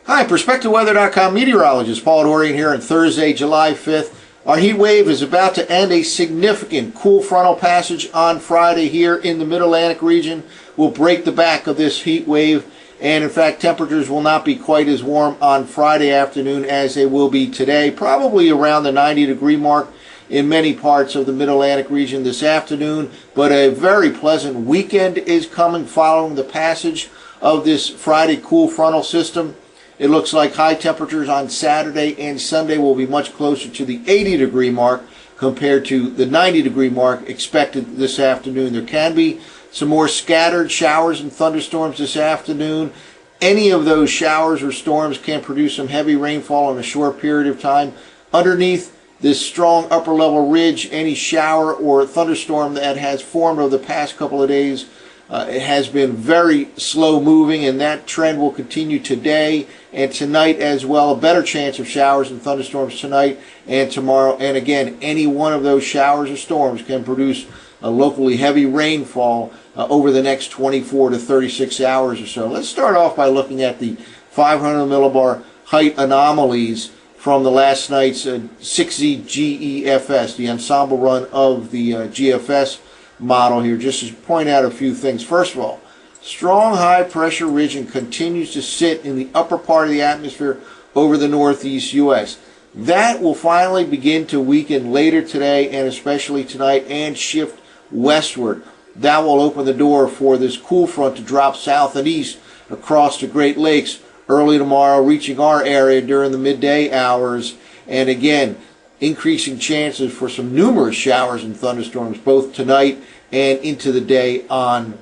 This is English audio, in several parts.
Hi, PerspectaWeather.com meteorologist Paul Dorian here on Thursday, July 5th. Our heat wave is about to end a significant cool frontal passage on Friday here in the Mid-Atlantic region. We'll break the back of this heat wave, and in fact temperatures will not be quite as warm on Friday afternoon as they will be today, probably around the 90-degree mark in many parts of the Mid-Atlantic region this afternoon. But a very pleasant weekend is coming following the passage of this Friday cool frontal system. It looks like high temperatures on Saturday and Sunday will be much closer to the 80-degree mark compared to the 90-degree mark expected this afternoon. There can be some more scattered showers and thunderstorms this afternoon. Any of those showers or storms can produce some heavy rainfall in a short period of time. Underneath this strong upper level ridge, any shower or thunderstorm that has formed over the past couple of days it has been very slow moving, and that trend will continue today and tonight as well. A better chance of showers and thunderstorms tonight and tomorrow. And again, any one of those showers or storms can produce a locally heavy rainfall over the next 24 to 36 hours or so. Let's start off by looking at the 500 millibar height anomalies from the last night's 6Z GEFS, the ensemble run of the GFS model here, just to point out a few things. First of all, strong high pressure region continues to sit in the upper part of the atmosphere over the northeast U.S. That will finally begin to weaken later today and especially tonight and shift westward. That will open the door for this cool front to drop south and east across the Great Lakes early tomorrow, reaching our area during the midday hours, and again increasing chances for some numerous showers and thunderstorms both tonight and into the day on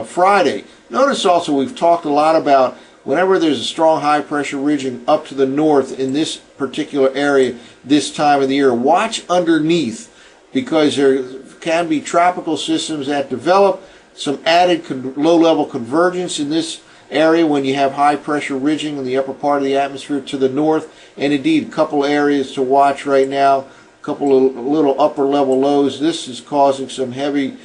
Friday. Notice also we've talked a lot about whenever there's a strong high pressure region up to the north in this particular area this time of the year, watch underneath, because there can be tropical systems that develop some added low-level convergence in this area when you have high pressure ridging in the upper part of the atmosphere to the north. And indeed, a couple areas to watch right now, a couple of little upper level lows. This is causing some heavy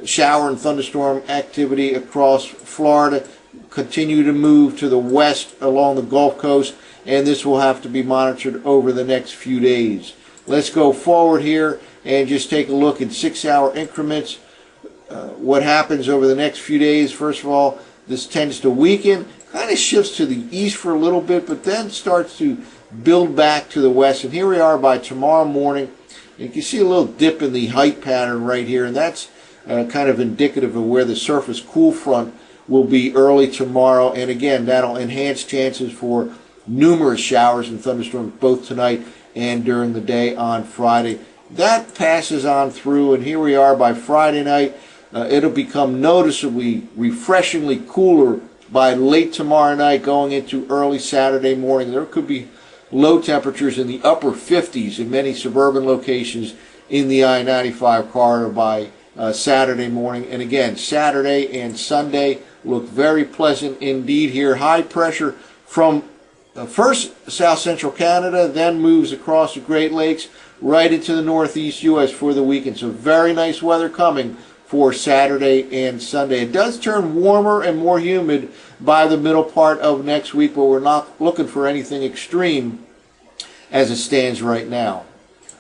shower and thunderstorm activity across Florida. Continue to move to the west along the Gulf Coast, and this will have to be monitored over the next few days. Let's go forward here and just take a look in 6-hour increments. What happens over the next few days? First of all, this tends to weaken, kind of shifts to the east for a little bit, but then starts to build back to the west. And here we are by tomorrow morning. You can see a little dip in the height pattern right here, and that's kind of indicative of where the surface cool front will be early tomorrow. And again, that'll enhance chances for numerous showers and thunderstorms both tonight and during the day on Friday. That passes on through, and here we are by Friday night. It'll become noticeably, refreshingly cooler by late tomorrow night going into early Saturday morning. There could be low temperatures in the upper 50s in many suburban locations in the I-95 corridor by Saturday morning. And again, Saturday and Sunday look very pleasant indeed here. High pressure from first south central Canada, then moves across the Great Lakes right into the northeast U.S. for the weekend. So very nice weather coming for Saturday and Sunday. It does turn warmer and more humid by the middle part of next week, but we're not looking for anything extreme as it stands right now.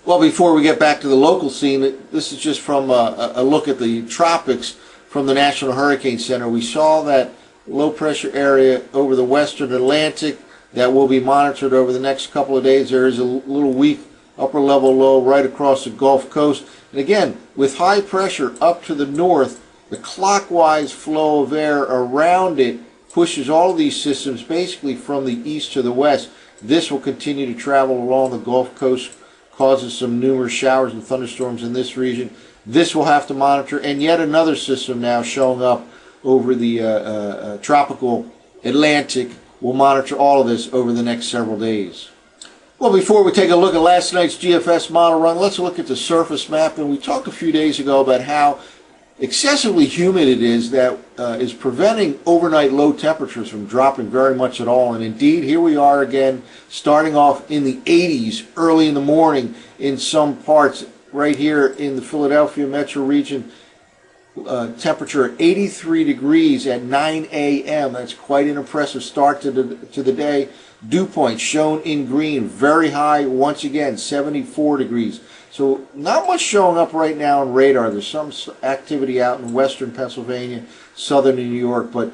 Well, before we get back to the local scene, this is just from a look at the tropics from the National Hurricane Center. We saw that low pressure area over the western Atlantic that will be monitored over the next couple of days. There is a little weak upper level low right across the Gulf Coast. And again, with high pressure up to the north, the clockwise flow of air around it pushes all of these systems basically from the east to the west. This will continue to travel along the Gulf Coast, causes some numerous showers and thunderstorms in this region. This will have to monitor, and yet another system now showing up over the tropical Atlantic will monitor all of this over the next several days. Well, before we take a look at last night's GFS model run, let's look at the surface map. And we talked a few days ago about how excessively humid it is that is preventing overnight low temperatures from dropping very much at all. And indeed, here we are again, starting off in the 80s early in the morning in some parts right here in the Philadelphia metro region. temperature at 83 degrees at 9 a.m. That's quite an impressive start to the day. Dew point shown in green, very high once again, 74 degrees. So not much showing up right now on radar. There's some activity out in western Pennsylvania, southern New York, but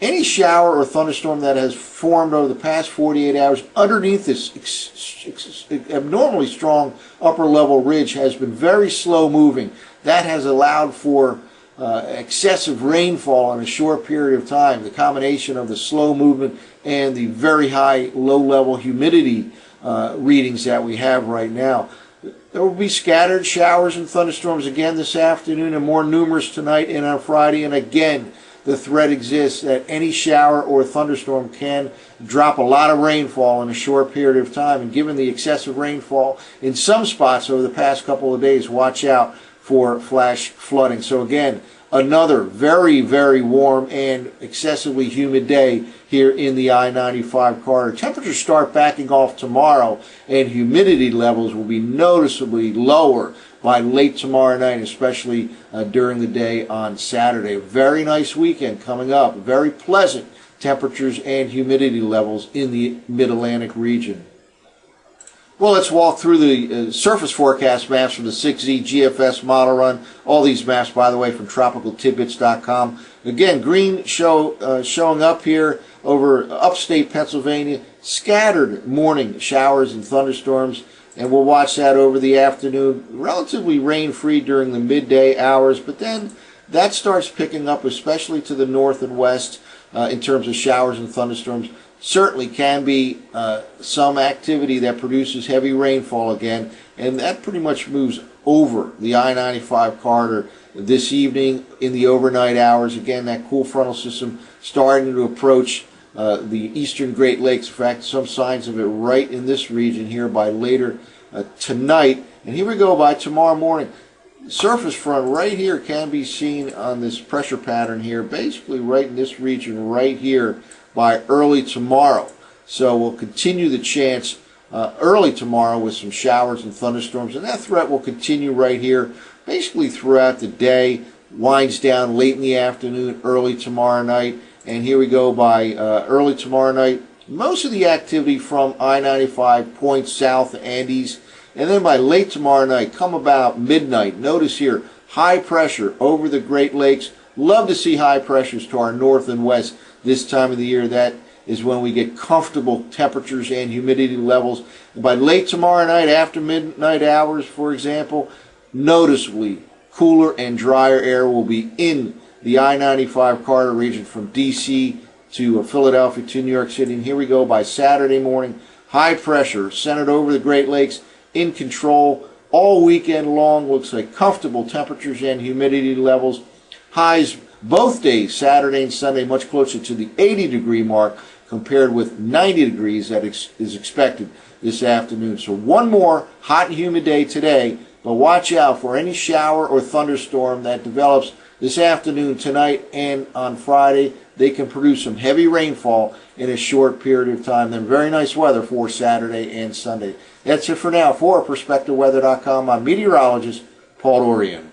any shower or thunderstorm that has formed over the past 48 hours underneath this abnormally strong upper level ridge has been very slow moving. That has allowed for excessive rainfall in a short period of time. The combination of the slow movement and the very high low-level humidity readings that we have right now. There will be scattered showers and thunderstorms again this afternoon and more numerous tonight and on Friday. And again, the threat exists that any shower or thunderstorm can drop a lot of rainfall in a short period of time. And given the excessive rainfall in some spots over the past couple of days, watch out for flash flooding. So again, another very, very warm and excessively humid day here in the I-95 corridor. Temperatures start backing off tomorrow, and humidity levels will be noticeably lower by late tomorrow night, especially during the day on Saturday. A very nice weekend coming up. Very pleasant temperatures and humidity levels in the Mid-Atlantic region. Well, let's walk through the surface forecast maps from the 6Z GFS model run. All these maps, by the way, from tropicaltidbits.com. Again, green showing up here over upstate Pennsylvania. Scattered morning showers and thunderstorms, and we'll watch that over the afternoon. Relatively rain-free during the midday hours, but then that starts picking up, especially to the north and west in terms of showers and thunderstorms. Certainly can be some activity that produces heavy rainfall again, and that pretty much moves over the I-95 corridor this evening in the overnight hours. Again, that cool frontal system starting to approach the eastern Great Lakes. In fact, some signs of it right in this region here by later tonight. And here we go by tomorrow morning. Surface front right here can be seen on this pressure pattern here, basically right in this region right here by early tomorrow. So we'll continue the chance early tomorrow with some showers and thunderstorms, and that threat will continue right here basically throughout the day. Winds down late in the afternoon, early tomorrow night, and here we go by early tomorrow night. Most of the activity from I-95 points south to Andes, and then by late tomorrow night, come about midnight, notice here high pressure over the Great Lakes. Love to see high pressures to our north and west this time of the year. That is when we get comfortable temperatures and humidity levels. And by late tomorrow night, after midnight hours, for example, noticeably cooler and drier air will be in the I-95 corridor region from D.C. to Philadelphia to New York City. And here we go by Saturday morning. High pressure centered over the Great Lakes, in control all weekend long. Looks like comfortable temperatures and humidity levels. Highs both days, Saturday and Sunday, much closer to the 80-degree mark compared with 90 degrees that is expected this afternoon. So one more hot and humid day today, but watch out for any shower or thunderstorm that develops this afternoon, tonight, and on Friday. They can produce some heavy rainfall in a short period of time. Then very nice weather for Saturday and Sunday. That's it for now. For PerspectaWeather.com, I'm meteorologist Paul Dorian.